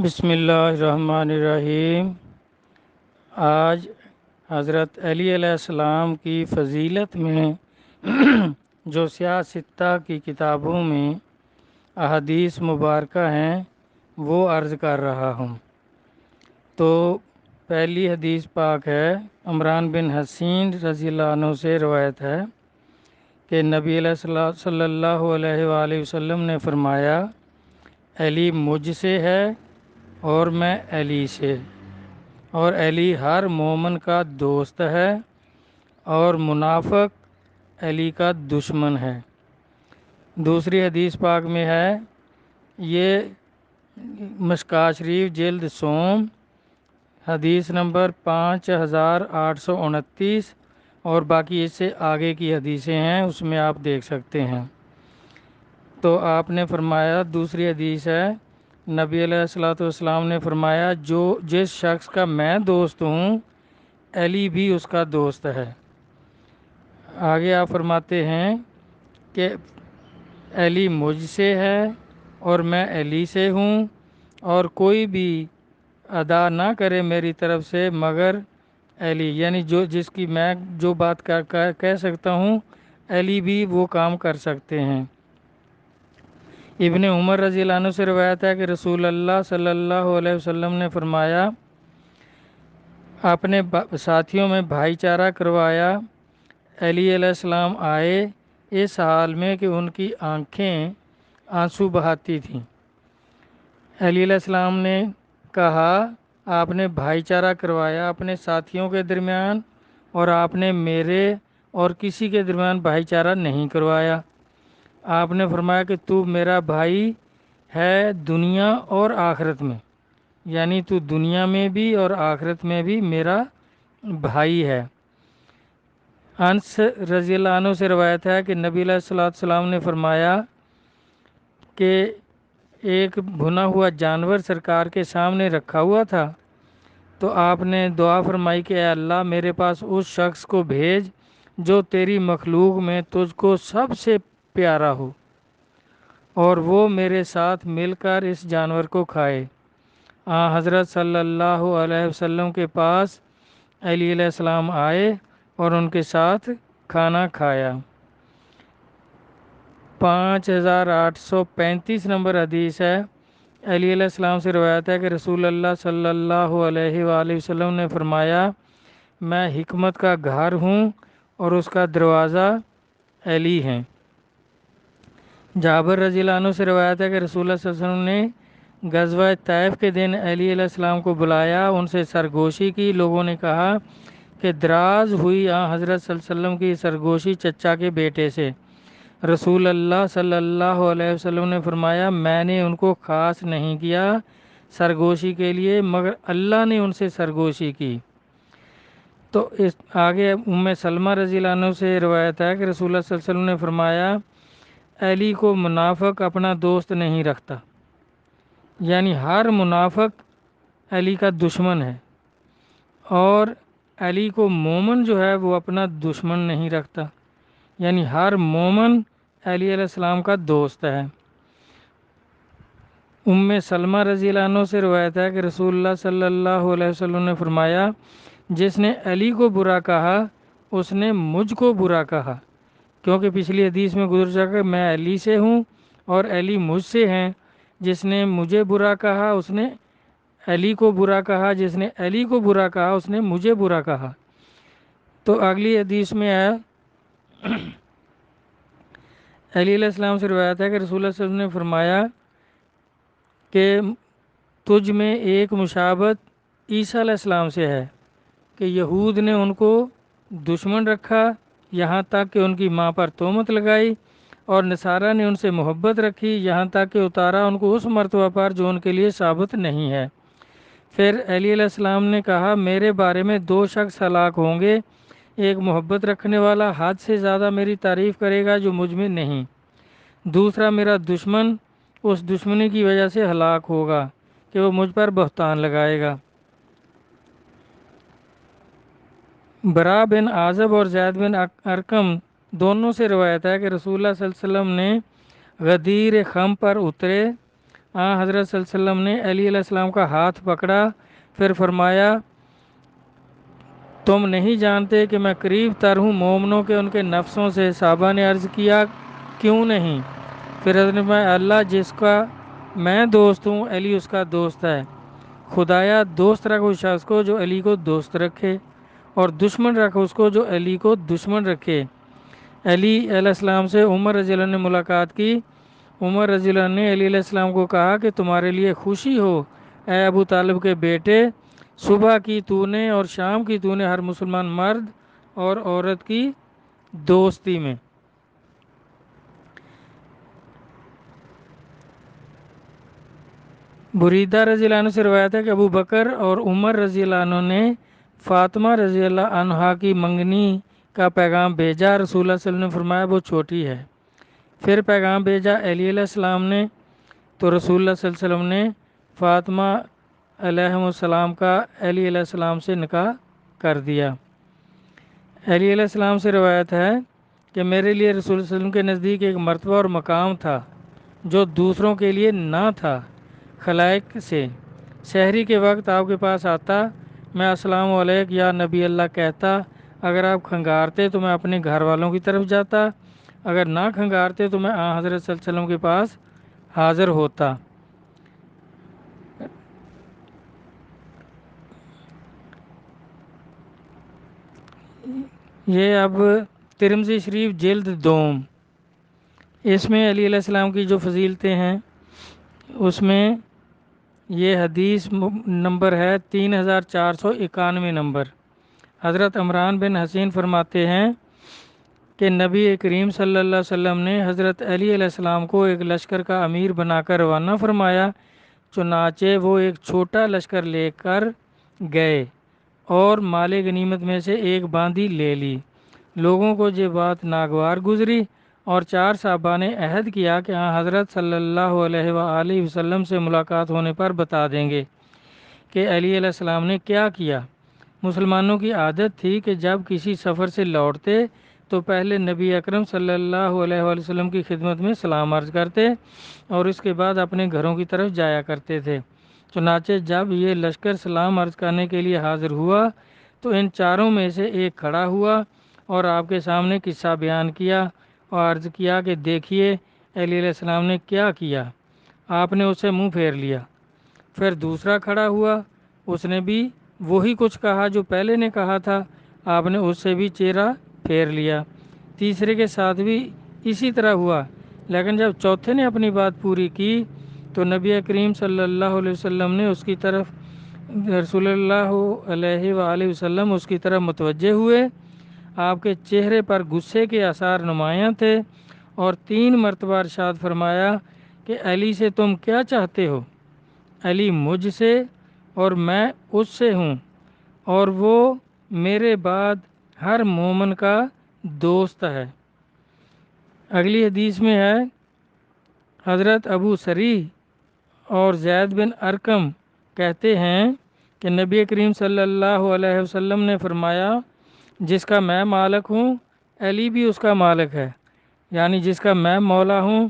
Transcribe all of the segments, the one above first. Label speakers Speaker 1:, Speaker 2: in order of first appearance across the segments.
Speaker 1: بسم اللہ الرحمن الرحیم۔ آج حضرت علی علیہ السلام کی فضیلت میں جو سیاستہ کی کتابوں میں احادیث مبارکہ ہیں وہ عرض کر رہا ہوں۔ تو پہلی حدیث پاک ہے، عمران بن حسین رضی اللہ عنہ سے روایت ہے کہ نبی علیہ السلام صلی اللہ علیہ وآلہ وسلم نے فرمایا، علی مجھ سے ہے اور میں علی سے، اور علی ہر مومن کا دوست ہے اور منافق علی کا دشمن ہے۔ دوسری حدیث پاک میں ہے، یہ مشکوٰۃ شریف جلد سوم حدیث نمبر 5829، اور باقی اس سے آگے کی حدیثیں ہیں، اس میں آپ دیکھ سکتے ہیں۔ تو آپ نے فرمایا، دوسری حدیث ہے، نبی علیہ السلام نے فرمایا، جس شخص کا میں دوست ہوں علی بھی اس کا دوست ہے۔ آگے آپ فرماتے ہیں کہ علی مجھ سے ہے اور میں علی سے ہوں، اور کوئی بھی ادا نہ کرے میری طرف سے مگر علی، یعنی جس کی میں جو بات کہہ سکتا ہوں علی بھی وہ کام کر سکتے ہیں۔ ابن عمر رضی اللہ عنہ سے روایت ہے کہ رسول اللہ صلی اللہ علیہ وسلم نے فرمایا، اپنے ساتھیوں میں بھائی چارہ کروایا۔ علی علیہ السلام آئے اس حال میں کہ ان کی آنکھیں آنسو بہاتی تھیں۔ علی علیہ السلام نے کہا، آپ نے بھائی چارہ کروایا اپنے ساتھیوں کے درمیان، اور آپ نے میرے اور کسی کے درمیان بھائی چارہ نہیں کروایا۔ آپ نے فرمایا کہ تو میرا بھائی ہے دنیا اور آخرت میں، یعنی تو دنیا میں بھی اور آخرت میں بھی میرا بھائی ہے۔ انس رضی اللہ عنہ سے روایت ہے کہ نبی علیہ السلام نے فرمایا کہ ایک بھنا ہوا جانور سرکار کے سامنے رکھا ہوا تھا، تو آپ نے دعا فرمائی کہ اے اللہ میرے پاس اس شخص کو بھیج جو تیری مخلوق میں تجھ کو سب سے پیارا ہو، اور وہ میرے ساتھ مل کر اس جانور کو کھائے۔ حضرت صلی اللہ علیہ وسلم کے پاس علی علیہ السلام آئے اور ان کے ساتھ کھانا کھایا۔ 5835 نمبر حدیث ہے، علی علیہ السلام سے روایت ہے کہ رسول اللہ صلی اللہ علیہ وآلہ وسلم نے فرمایا، میں حکمت کا گھر ہوں اور اس کا دروازہ علی ہیں۔ جابر رضی اللہ عنہ سے روایت ہے کہ رسول اللہ صلی اللہ علیہ وسلم نے غزوہ طائف کے دن علی علیہ السلام کو بلایا، ان سے سرگوشی کی۔ لوگوں نے کہا کہ دراز ہوئی حضرت صلی اللہ علیہ وسلم کی سرگوشی چچا کے بیٹے سے۔ رسول اللہ صلی اللہ علیہ وسلم نے فرمایا، میں نے ان کو خاص نہیں کیا سرگوشی کے لیے، مگر اللہ نے ان سے سرگوشی کی۔ تو اس آگے ام سلمہ رضی اللہ عنہ سے روایت ہے کہ رسول اللہ صلی اللہ علیہ وسلم نے فرمایا، علی کو منافق اپنا دوست نہیں رکھتا، یعنی ہر منافق علی کا دشمن ہے، اور علی کو مومن جو ہے وہ اپنا دشمن نہیں رکھتا، یعنی ہر مومن علی علیہ السلام کا دوست ہے۔ ام سلمہ رضی اللہ عنہ سے روایت ہے کہ رسول اللہ صلی اللہ علیہ وسلم نے فرمایا، جس نے علی کو برا کہا اس نے مجھ کو برا کہا، کیونکہ پچھلی حدیث میں گزر چکا کہ میں علی سے ہوں اور علی مجھ سے ہیں۔ جس نے مجھے برا کہا اس نے علی کو برا کہا، جس نے علی کو برا کہا اس نے مجھے برا کہا۔ تو اگلی حدیث میں ہے، علی علیہ السلام سے روایت ہے کہ رسول اللہ صلی اللہ علیہ وسلم نے فرمایا کہ تجھ میں ایک مشابہت عیسیٰ علیہ السلام سے ہے کہ یہود نے ان کو دشمن رکھا یہاں تک کہ ان کی ماں پر تہمت لگائی، اور نصارہ نے ان سے محبت رکھی یہاں تک کہ اتارا ان کو اس مرتبہ پر جو ان کے لیے ثابت نہیں ہے۔ پھر علی علیہ السلام نے کہا، میرے بارے میں دو شخص ہلاک ہوں گے، ایک محبت رکھنے والا حد سے زیادہ میری تعریف کرے گا جو مجھ میں نہیں، دوسرا میرا دشمن اس دشمنی کی وجہ سے ہلاک ہوگا کہ وہ مجھ پر بہتان لگائے گا۔ برا بن عازب اور زید بن ارقم دونوں سے روایت ہے کہ رسول اللہ صلی اللہ علیہ وسلم نے غدیر خم پر اترے حضرت صلی اللہ علیہ وسلم نے علی علیہ السلام کا ہاتھ پکڑا، پھر فرمایا تم نہیں جانتے کہ میں قریب تر ہوں مومنوں کے ان کے نفسوں سے؟ صحابہ نے عرض کیا کیوں نہیں؟ پھر حضرت نے فرمایا اللہ جس کا میں دوست ہوں علی اس کا دوست ہے، خدایا دوست رکھ اس شخص کو جو علی کو دوست رکھے، اور دشمن رکھ اس کو جو علی کو دشمن رکھے۔ علی علیہ السلام سے عمر رضی اللہ عنہ نے ملاقات کی۔ عمر رضی اللہ عنہ نے علی علیہ السلام کو کہا کہ تمہارے لیے خوشی ہو اے ابو طالب کے بیٹے، صبح کی تو نے اور شام کی تو نے ہر مسلمان مرد اور عورت کی دوستی میں۔ بریدہ رضی اللہ عنہ سے روایت ہے کہ ابو بکر اور عمر رضی اللہ عنہ نے فاطمہ رضی اللہ عنہا کی منگنی کا پیغام بھیجا۔ رسول اللہ صلی اللہ علیہ وسلم نے فرمایا وہ چھوٹی ہے۔ پھر پیغام بھیجا علی علیہ السلام نے، تو رسول اللہ صلی اللہ علیہ وسلم نے فاطمہ علیہ السلام کا علی علیہ السلام سے نکاح کر دیا۔ علی علیہ السلام سے روایت ہے کہ میرے لیے رسول اللہ صلی اللہ علیہ وسلم کے نزدیک ایک مرتبہ اور مقام تھا جو دوسروں کے لیے نہ تھا۔ خلائق سے سحری کے وقت آپ کے پاس آتا، میں السلام علیک یا نبی اللہ کہتا، اگر آپ کھنگارتے تو میں اپنے گھر والوں کی طرف جاتا، اگر نہ کھنگارتے تو میں حضرت صلی اللہ علیہ وسلم کے پاس حاضر ہوتا۔ یہ اب ترمذی شریف جلد دوم، اس میں علی علیہ السلام کی جو فضیلتیں ہیں اس میں یہ حدیث نمبر ہے 3491 نمبر۔ حضرت عمران بن حسین فرماتے ہیں کہ نبی کریم صلی اللہ علیہ وسلم نے حضرت علی علیہ السلام کو ایک لشکر کا امیر بنا کر روانہ فرمایا، چنانچہ وہ ایک چھوٹا لشکر لے کر گئے اور مال غنیمت میں سے ایک باندی لے لی۔ لوگوں کو یہ بات ناگوار گزری اور 4 صحابہ نے عہد کیا کہ حضرت صلی اللہ علیہ وآلہ وسلم سے ملاقات ہونے پر بتا دیں گے کہ علی علیہ السلام نے کیا کیا۔ مسلمانوں کی عادت تھی کہ جب کسی سفر سے لوٹتے تو پہلے نبی اکرم صلی اللہ علیہ وآلہ وسلم کی خدمت میں سلام عرض کرتے اور اس کے بعد اپنے گھروں کی طرف جایا کرتے تھے۔ چنانچہ جب یہ لشکر سلام عرض کرنے کے لیے حاضر ہوا تو ان چاروں میں سے ایک کھڑا ہوا اور آپ کے سامنے قصہ بیان کیا اور عرض کیا کہ دیکھیے علی علیہ السلام نے کیا کیا۔ آپ نے اسے منہ پھیر لیا۔ پھر دوسرا کھڑا ہوا، اس نے بھی وہی کچھ کہا جو پہلے نے کہا تھا، آپ نے اس سے بھی چہرہ پھیر لیا۔ تیسرے کے ساتھ بھی اسی طرح ہوا، لیکن جب چوتھے نے اپنی بات پوری کی تو نبی کریم صلی اللہ علیہ وسلم نے اس کی طرف رسول اللہ علیہ وآلہ وسلم اس کی طرف متوجہ ہوئے۔ آپ کے چہرے پر غصے کے آثار نمایاں تھے اور 3 مرتبہ ارشاد فرمایا کہ علی سے تم کیا چاہتے ہو؟ علی مجھ سے اور میں اس سے ہوں، اور وہ میرے بعد ہر مومن کا دوست ہے۔ اگلی حدیث میں ہے حضرت ابو سری اور زید بن ارقم کہتے ہیں کہ نبی کریم صلی اللہ علیہ وسلم نے فرمایا جس کا میں مالک ہوں علی بھی اس کا مالک ہے، یعنی جس کا میں مولا ہوں،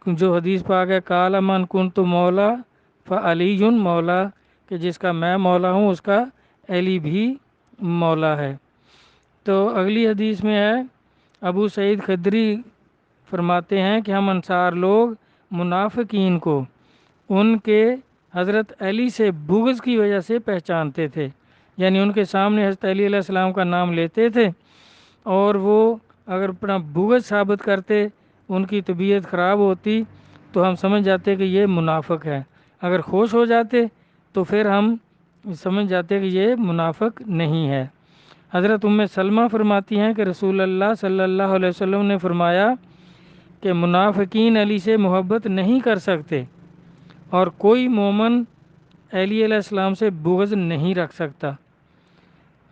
Speaker 1: جو حدیث پاک ہے قال من کنت مولا فعلی مولا، کہ جس کا میں مولا ہوں اس کا علی بھی مولا ہے۔ تو اگلی حدیث میں ہے ابو سعید خدری فرماتے ہیں کہ ہم انصار لوگ منافقین کو ان کے حضرت علی سے بغض کی وجہ سے پہچانتے تھے، یعنی ان کے سامنے حضرت علی علیہ السلام کا نام لیتے تھے اور وہ اگر اپنا بغض ثابت کرتے، ان کی طبیعت خراب ہوتی تو ہم سمجھ جاتے کہ یہ منافق ہے، اگر خوش ہو جاتے تو پھر ہم سمجھ جاتے کہ یہ منافق نہیں ہے۔ حضرت ام سلمہ فرماتی ہیں کہ رسول اللہ صلی اللہ علیہ وسلم نے فرمایا کہ منافقین علی سے محبت نہیں کر سکتے اور کوئی مومن علی علیہ السلام سے بغض نہیں رکھ سکتا۔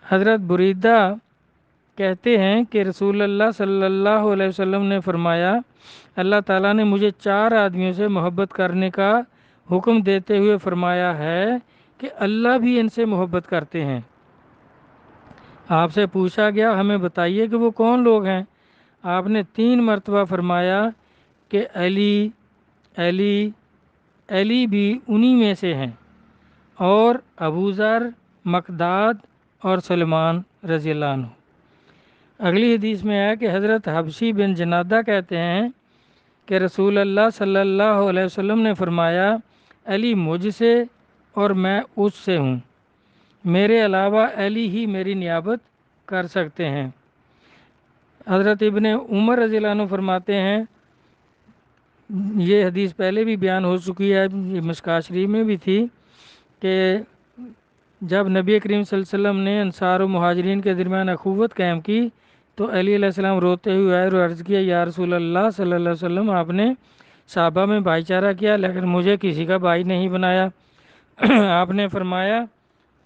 Speaker 1: حضرت بریدہ کہتے ہیں کہ رسول اللہ صلی اللہ علیہ وسلم نے فرمایا اللہ تعالیٰ نے مجھے 4 آدمیوں سے محبت کرنے کا حکم دیتے ہوئے فرمایا ہے کہ اللہ بھی ان سے محبت کرتے ہیں۔ آپ سے پوچھا گیا ہمیں بتائیے کہ وہ کون لوگ ہیں؟ آپ نے 3 مرتبہ فرمایا کہ علی علی علی بھی انہی میں سے ہیں، اور ابو ذر، مقداد اور سلمان رضی اللہ عنہ۔ اگلی حدیث میں ہے کہ حضرت حبشی بن جنادہ کہتے ہیں کہ رسول اللہ صلی اللہ علیہ وسلم نے فرمایا، علی مجھ سے اور میں اس سے ہوں، میرے علاوہ علی ہی میری نیابت کر سکتے ہیں۔ حضرت ابن عمر رضی اللہ عنہ فرماتے ہیں، یہ حدیث پہلے بھی بیان ہو چکی ہے، یہ مشکوٰۃ شریف میں بھی تھی، کہ جب نبی کریم صلی اللہ علیہ وسلم نے انصار و مہاجرین کے درمیان اخوت قائم کی تو علی علیہ السلام روتے ہوئے آئے اور عرض کیا، یا رسول اللہ صلی اللہ علیہ وسلم، آپ نے صحابہ میں بھائی چارہ کیا لیکن مجھے کسی کا بھائی نہیں بنایا۔ آپ نے فرمایا،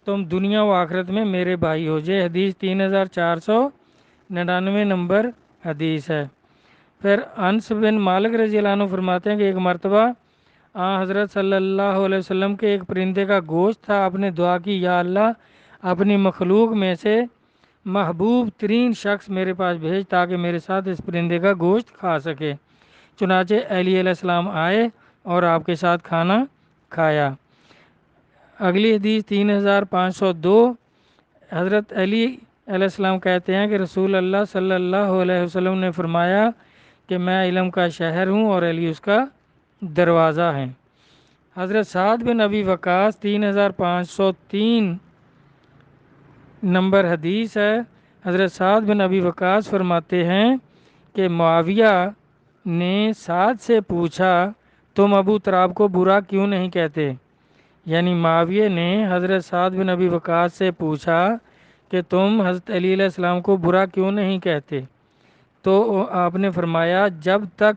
Speaker 1: تم دنیا و آخرت میں میرے بھائی ہو۔ یہ حدیث 3499 نمبر حدیث ہے۔ پھر انس بن مالک رضی اللہ عنہ فرماتے ہیں کہ ایک مرتبہ حضرت صلی اللہ علیہ وسلم کے ایک پرندے کا گوشت تھا، آپ نے دعا کی، یا اللہ اپنی مخلوق میں سے محبوب ترین شخص میرے پاس بھیج تاکہ میرے ساتھ اس پرندے کا گوشت کھا سکے۔ چنانچہ علی علیہ السلام آئے اور آپ کے ساتھ کھانا کھایا۔ اگلی حدیث 3502، حضرت علی علیہ السلام کہتے ہیں کہ رسول اللہ صلی اللہ علیہ وسلم نے فرمایا کہ میں علم کا شہر ہوں اور علی اس کا دروازہ ہے۔ حضرت سعد بن ابی وقاص 3503 نمبر حدیث ہے۔ حضرت سعد بن ابی وقاص فرماتے ہیں کہ معاویہ نے سعد سے پوچھا، تم ابو تراب کو برا کیوں نہیں کہتے؟ یعنی معاویہ نے حضرت سعد بن ابی وقاص سے پوچھا کہ تم حضرت علی علیہ السلام کو برا کیوں نہیں کہتے؟ تو آپ نے فرمایا، جب تک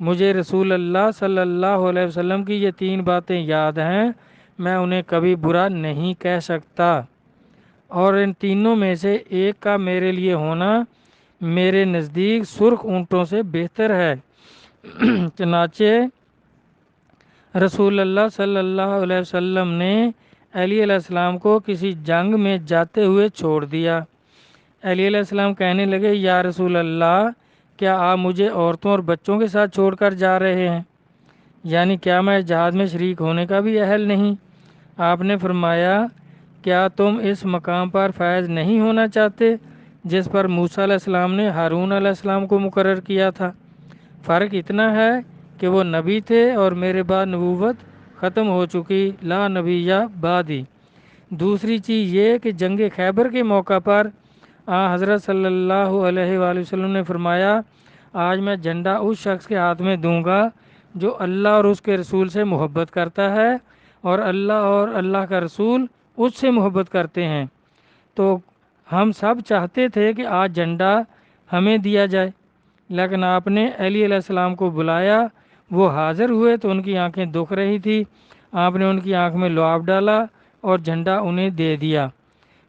Speaker 1: مجھے رسول اللہ صلی اللہ علیہ وسلم کی یہ 3 باتیں یاد ہیں میں انہیں کبھی برا نہیں کہہ سکتا، اور ان تینوں میں سے ایک کا میرے لیے ہونا میرے نزدیک سرخ اونٹوں سے بہتر ہے۔ چنانچہ رسول اللہ صلی اللہ علیہ وسلم نے علی علیہ السلام کو کسی جنگ میں جاتے ہوئے چھوڑ دیا۔ علی علیہ السلام کہنے لگے، یا رسول اللہ، کیا آپ مجھے عورتوں اور بچوں کے ساتھ چھوڑ کر جا رہے ہیں؟ یعنی کیا میں جہاد میں شریک ہونے کا بھی اہل نہیں؟ آپ نے فرمایا، کیا تم اس مقام پر فائز نہیں ہونا چاہتے جس پر موسیٰ علیہ السلام نے ہارون علیہ السلام کو مقرر کیا تھا؟ فرق اتنا ہے کہ وہ نبی تھے اور میرے بعد نبوت ختم ہو چکی، لا نبی یا بعدی۔ دوسری چیز یہ کہ جنگ خیبر کے موقع پر حضرت صلی اللہ علیہ وآلہ وسلم نے فرمایا، آج میں جھنڈا اس شخص کے ہاتھ میں دوں گا جو اللہ اور اس کے رسول سے محبت کرتا ہے اور اللہ کا رسول اس سے محبت کرتے ہیں۔ تو ہم سب چاہتے تھے کہ آج جھنڈا ہمیں دیا جائے، لیکن آپ نے علی علیہ السلام کو بلایا، وہ حاضر ہوئے تو ان کی آنکھیں دکھ رہی تھی، آپ نے ان کی آنکھ میں لعاب ڈالا اور جھنڈا انہیں دے دیا۔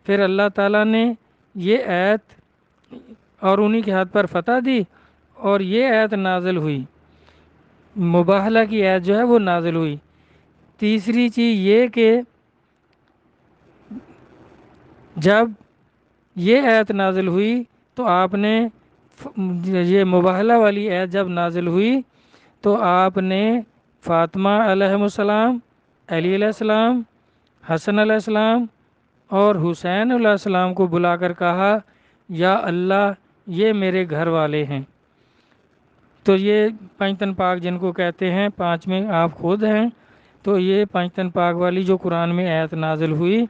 Speaker 1: پھر اللہ تعالیٰ نے یہ آیت اور انہی کے ہاتھ پر فتح دی اور یہ آیت نازل ہوئی، مباہلہ کی آیت جو ہے وہ نازل ہوئی۔ تیسری چیز یہ کہ جب یہ آیت نازل ہوئی تو آپ نے یہ مباہلہ والی آیت جب نازل ہوئی تو آپ نے فاطمہ علیہ السلام، علی علیہ السلام، حسن علیہ السلام اور حسین علیہ السلام کو بلا کر کہا، یا اللہ یہ میرے گھر والے ہیں۔ تو یہ پنجتن پاک جن کو کہتے ہیں، 5 میں آپ خود ہیں، تو یہ پنجتن پاک والی جو قرآن میں آیت نازل ہوئی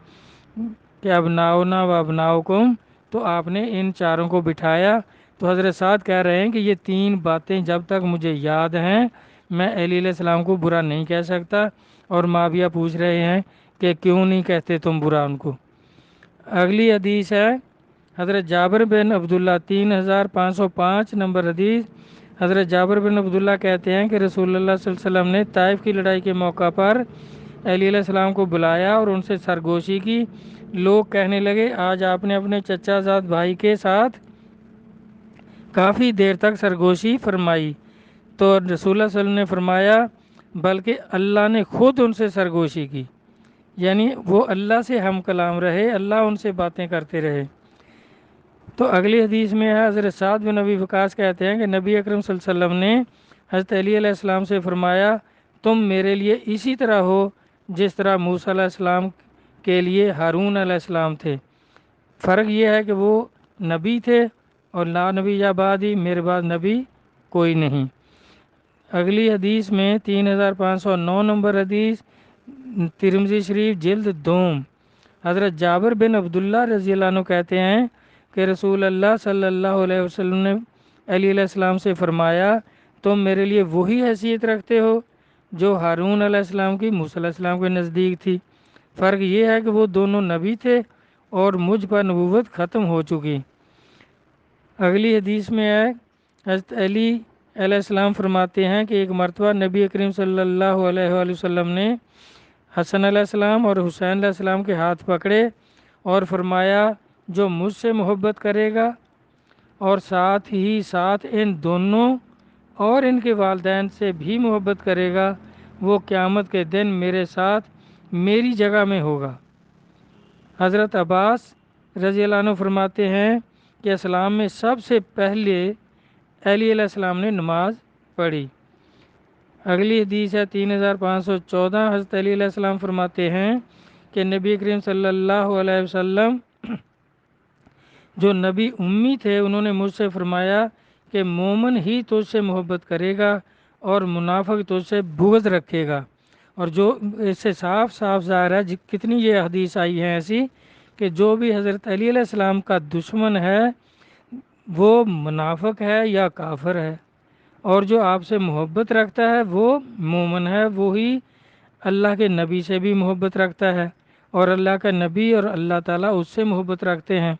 Speaker 1: کہ ابناؤنا و ابناؤکم، تو آپ نے ان چاروں کو بٹھایا۔ تو حضرت سعد کہہ رہے ہیں کہ یہ 3 باتیں جب تک مجھے یاد ہیں میں علی علیہ السلام کو برا نہیں کہہ سکتا، اور معاویہ پوچھ رہے ہیں کہ کیوں نہیں کہتے تم برا ان کو۔ اگلی حدیث ہے حضرت جابر بن عبداللہ 3505 نمبر حدیث۔ حضرت جابر بن عبداللہ کہتے ہیں کہ رسول اللہ صلی اللہ علیہ وسلم نے طائف کی لڑائی کے موقع پر علی علیہ السلام کو بلایا اور ان سے سرگوشی کی۔ لوگ کہنے لگے، آج آپ نے اپنے چچا زاد بھائی کے ساتھ کافی دیر تک سرگوشی فرمائی۔ تو رسول اللہ صلی اللہ علیہ وسلم نے فرمایا، بلکہ اللہ نے خود ان سے سرگوشی کی، یعنی وہ اللہ سے ہم کلام رہے، اللہ ان سے باتیں کرتے رہے۔ تو اگلی حدیث میں ہے حضرت سعد بن ابی وقاص کہتے ہیں کہ نبی اکرم صلی اللہ علیہ وسلم نے حضرت علی علیہ السلام سے فرمایا، تم میرے لیے اسی طرح ہو جس طرح موسیٰ علیہ السلام کے لیے ہارون علیہ السلام تھے۔ فرق یہ ہے کہ وہ نبی تھے اور لا نبی یا بعدی، میرے بعد نبی کوئی نہیں۔ اگلی حدیث میں 3509 نمبر حدیث، ترمذی شریف جلد دوم، حضرت جابر بن عبداللہ رضی اللہ عنہ کہتے ہیں کہ رسول اللہ صلی اللہ علیہ وسلم نے علی علیہ السلام سے فرمایا، تم میرے لیے وہی حیثیت رکھتے ہو جو ہارون علیہ السلام کی موسیٰ علیہ السلام کے نزدیک تھی۔ فرق یہ ہے کہ وہ دونوں نبی تھے اور مجھ پر نبوت ختم ہو چکی۔ اگلی حدیث میں ہے، حضرت علی علیہ السلام فرماتے ہیں کہ ایک مرتبہ نبی کریم صلی اللہ علیہ وآلہ وسلم نے حسن علیہ السلام اور حسین علیہ السلام کے ہاتھ پکڑے اور فرمایا، جو مجھ سے محبت کرے گا اور ساتھ ہی ساتھ ان دونوں اور ان کے والدین سے بھی محبت کرے گا، وہ قیامت کے دن میرے ساتھ میری جگہ میں ہوگا۔ حضرت عباس رضی اللہ عنہ فرماتے ہیں کہ اسلام میں سب سے پہلے علی علیہ السلام نے نماز پڑھی۔ اگلی حدیث ہے 3514، حضرت علی علیہ السلام فرماتے ہیں کہ نبی کریم صلی اللہ علیہ وسلم جو نبی امی تھے، انہوں نے مجھ سے فرمایا کہ مومن ہی تجھ سے محبت کرے گا اور منافق تجھ سے بغض رکھے گا۔ اور جو اس سے صاف صاف ظاہر ہے، کتنی یہ حدیث آئی ہیں ایسی کہ جو بھی حضرت علی علیہ السلام کا دشمن ہے وہ منافق ہے یا کافر ہے، اور جو آپ سے محبت رکھتا ہے وہ مومن ہے، وہی اللہ کے نبی سے بھی محبت رکھتا ہے اور اللہ کا نبی اور اللہ تعالیٰ اس سے محبت رکھتے ہیں۔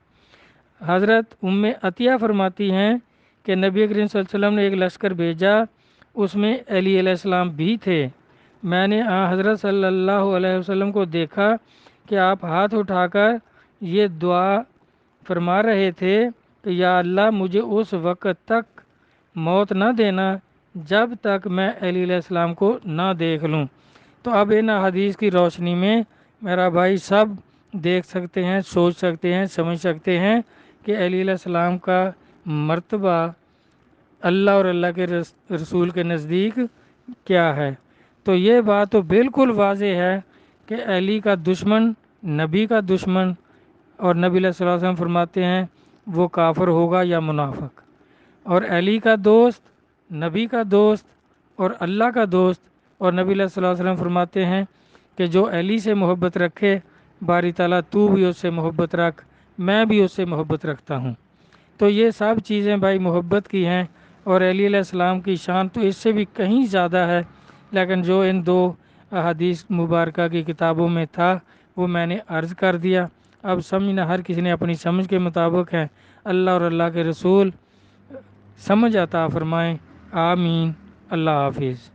Speaker 1: حضرت ام عطیہ فرماتی ہیں کہ نبی کریم صلی اللہ علیہ وسلم نے ایک لشکر بھیجا، اس میں علی علیہ السلام بھی تھے۔ میں نے حضرت صلی اللہ علیہ وسلم کو دیکھا کہ آپ ہاتھ اٹھا کر یہ دعا فرما رہے تھے کہ یا اللہ مجھے اس وقت تک موت نہ دینا جب تک میں علی علیہ السلام کو نہ دیکھ لوں۔ تو اب ان حدیث کی روشنی میں میرا بھائی سب دیکھ سکتے ہیں، سوچ سکتے ہیں، سمجھ سکتے ہیں کہ علی علیہ السلام کا مرتبہ اللہ اور اللہ کے رسول کے نزدیک کیا ہے۔ تو یہ بات تو بالکل واضح ہے کہ علی کا دشمن نبی کا دشمن، اور نبی علیہ الصلوۃ والسلام فرماتے ہیں وہ کافر ہوگا یا منافق، اور علی کا دوست نبی کا دوست اور اللہ کا دوست، اور نبی علیہ الصلوۃ والسلام فرماتے ہیں کہ جو علی سے محبت رکھے باری تعالیٰ تو بھی اس سے محبت رکھ، میں بھی اس سے محبت رکھتا ہوں۔ تو یہ سب چیزیں بھائی محبت کی ہیں، اور علی علیہ السلام کی شان تو اس سے بھی کہیں زیادہ ہے، لیکن جو ان دو احادیث مبارکہ کی کتابوں میں تھا وہ میں نے عرض کر دیا۔ اب سمجھنا ہر کسی نے اپنی سمجھ کے مطابق ہے۔ اللہ اور اللہ کے رسول سمجھ عطا فرمائیں، آمین۔ اللہ حافظ۔